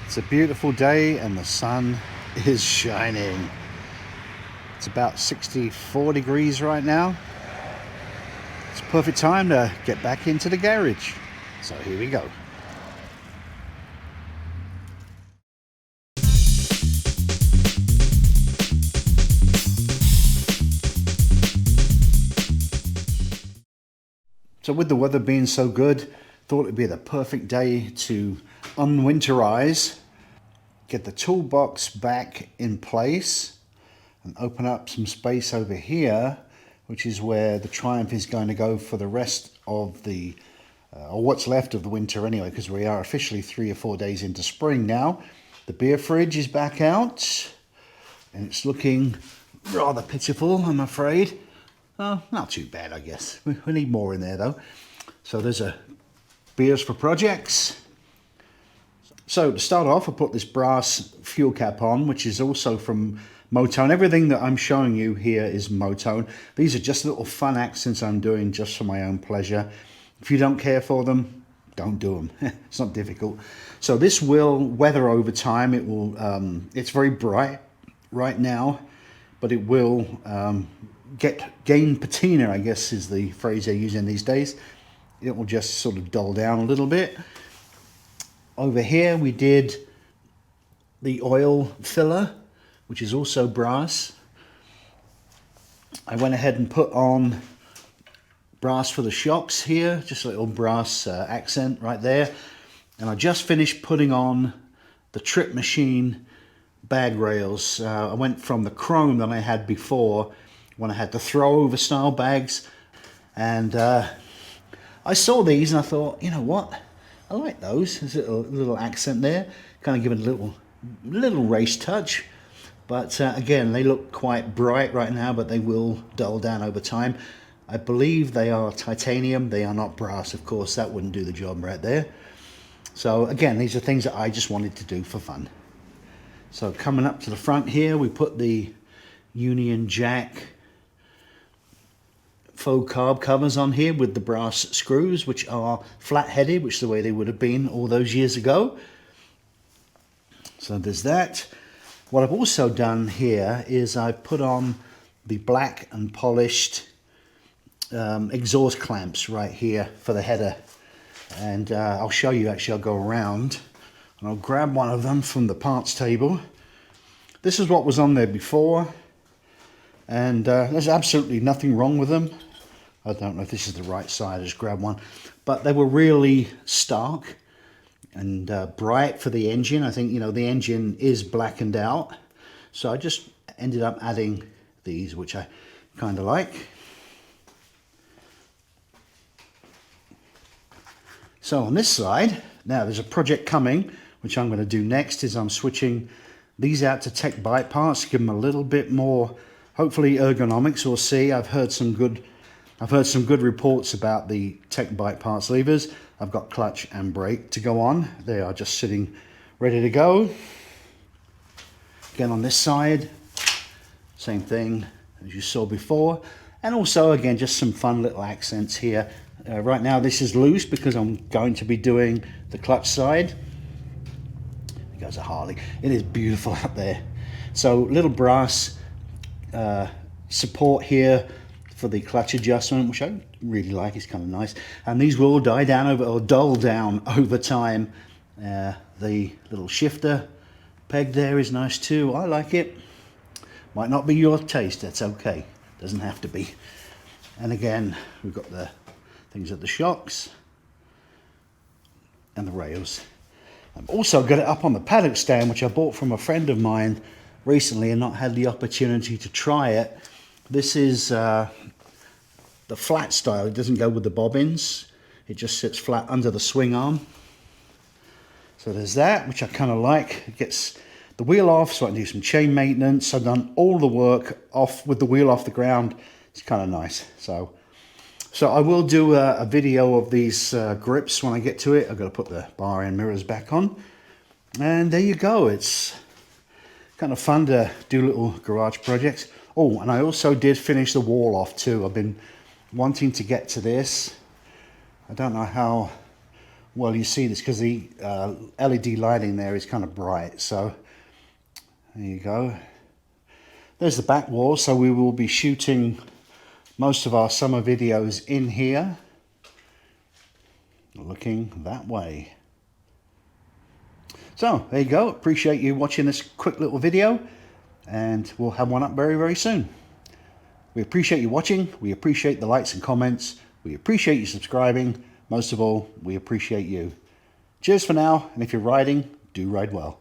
It's a beautiful day and the sun is shining. It's about 64 degrees right now. It's a perfect time to get back into the garage. So here we go. So with the weather being so good, thought it'd be the perfect day to unwinterize, get the toolbox back in place and open up some space over here, which is where the Triumph is going to go for the rest of the, or what's left of the winter anyway, because we are officially 3 or 4 days into spring now. The beer fridge is back out and it's looking rather pitiful, I'm afraid. Oh, not too bad, I guess. We need more in there though. So there's a beers for projects. So to start off, I put this brass fuel cap on, which is also from Motone. Everything that I'm showing you here is Motone. These are just little fun accents I'm doing just for my own pleasure. If you don't care for them, don't do them. It's not difficult. So this will weather over time. It will. It's very bright right now, but it will gain patina, I guess is the phrase they're using these days. It will just sort of dull down a little bit. Over here we did the oil filler, which is also brass. I went ahead and put on brass for the shocks here, just a little brass accent right there. And I just finished putting on the Trip Machine bag rails. I went from the chrome that I had before when I had the throw over style bags, and I saw these and I thought, you know what, I like those. There's a little accent there, kind of give it a little race touch. But again, they look quite bright right now, but they will dull down over time. I believe they are titanium. They are not brass, of course. That wouldn't do the job right there. So again, these are things that I just wanted to do for fun. So coming up to the front here, we put the Union Jack faux carb covers on here with the brass screws, which are flat-headed, which is the way they would have been all those years ago. So there's that. What I've also done here is I've put on the black and polished exhaust clamps right here for the header, and I'll show you. Actually, I'll go around and I'll grab one of them from the parts table. This is what was on there before, and there's absolutely nothing wrong with them. I don't know if this is the right side. I just grabbed one, but they were really stark and bright for the engine. I think, you know, the engine is blackened out, so I just ended up adding these, which I kind of like. So on this side, now there's a project coming, which I'm going to do next. Is I'm switching these out to Tech Bite parts, give them a little bit more, hopefully ergonomics. We'll see. I've heard some good reports about the Tech Bite parts levers. I've got clutch and brake to go on. They are just sitting ready to go. Again, on this side, same thing as you saw before. And also, again, just some fun little accents here. Right now, this is loose because I'm going to be doing the clutch side. There goes a Harley. It is beautiful up there. So, little brass support here for the clutch adjustment, which I really like. It's kind of nice. And these will die down over, or dull down over time. The little shifter peg there is nice too. I like it. Might not be your taste. That's okay. Doesn't have to be. And again, we've got the things at the shocks and the rails. I've also got it up on the paddock stand, which I bought from a friend of mine recently and not had the opportunity to try it. This is the flat style. It doesn't go with the bobbins. It just sits flat under the swing arm. So there's that, which I kind of like. It gets the wheel off, so I can do some chain maintenance. I've done all the work off with the wheel off the ground. It's kind of nice. So I will do a video of these grips when I get to it. I've got to put the bar end mirrors back on. And there you go. It's kind of fun to do little garage projects. Oh, and I also did finish the wall off too. I've been wanting to get to this. I don't know how well, you see this because the LED lighting there is kind of bright. So there you go. There's the back wall. So we will be shooting most of our summer videos in here, looking that way. So there you go. Appreciate you watching this quick little video, and we'll have one up very, very soon. We appreciate you watching. We appreciate the likes and comments. We appreciate you subscribing. Most of all, we appreciate you. Cheers for now, and if you're riding, do ride well.